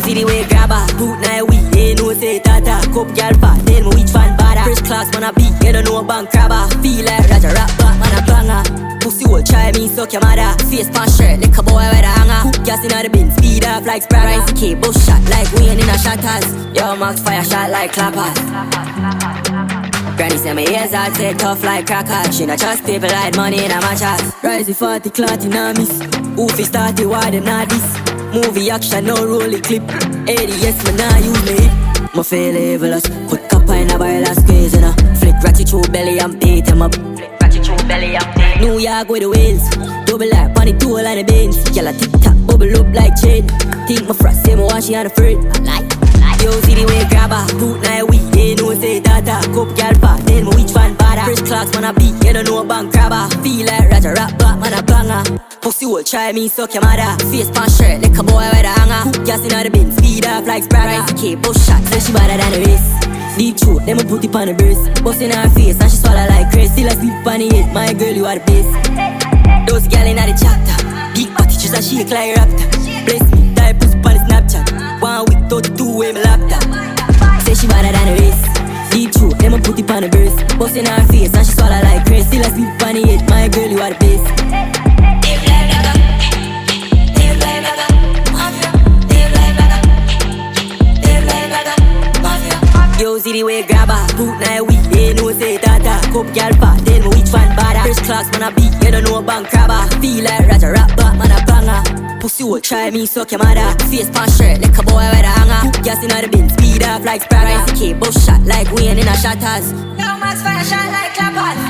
see the way grabber, boot night weed, they know say tata. Cup girl fat, then me which one bada. First class man a beat, you don't know bank crabber. Feel like Raja rap back, man a banger. Pussy will try me, suck your mother. Face pan shirt, like a boy with a hanger. Hook gas inna the bin, speed up like Sprite. Rise the bush shot like Wayne in a shatters. Yowmxt fire shot like clappers. Granny say my ears are take tough like crackers. She not trust people like money in a matches. Rise the 40 clot in a miss. Oofy started why them not this. Movie action, no rolling clip. 80 yes, man, nah use me hip. My fail levelers. Put copper in a barrel and squeeze in a. Flick ratchet through belly and beat them up. New York with the wheels. Double like bunny tool and the beans. Yalla tick tock, bubble up like chain. Think my frost, say my wash, she on the fruit. Yo, see the way grabber, boot night weed, they know say tata. Cup girl fat, then me which one bada. First class man a beat, you don't know bank crabber. Feel like Raja rap back, man a banger. Pussy will try me, suck your mother. Face pan shirt, like a boy with a hanger. Hook gas inna the bin, speed up like Sprite. Rise the bush shot, say she better than the race. Deep throat, then me put it on the breast. Bust in her face, and she swallow like Chris. Still a sleep on the head, my girl, you are the best. Those gal inna the chapter, big body just a shake like raptor. Bless me, type pussy on the Snapchat. 1 week, 32 way my laptop. Say she better than the race. Deep throat, then me put it on the breast. Bust in her face, and she swallow like Chris. Still a sleep on the head, my girl, you are the best. Yo, see the way grabber, boot night weed, they know say tata. Cup girl fat, then me which one bada. First class man a beat, you don't know bank crabber. Feel like Raja rap back, man a banger. Pussy will try me, suck your mother. Face pan shirt, like a boy with a hanger. Hook gas inna the bin, speed up like Sprite. Rise the bush shot like Wayne in a shatters. Yowmxt fire shot like clappers.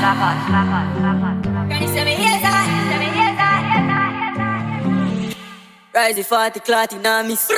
Granny say me heels high, Rise the 40 clot in a miss.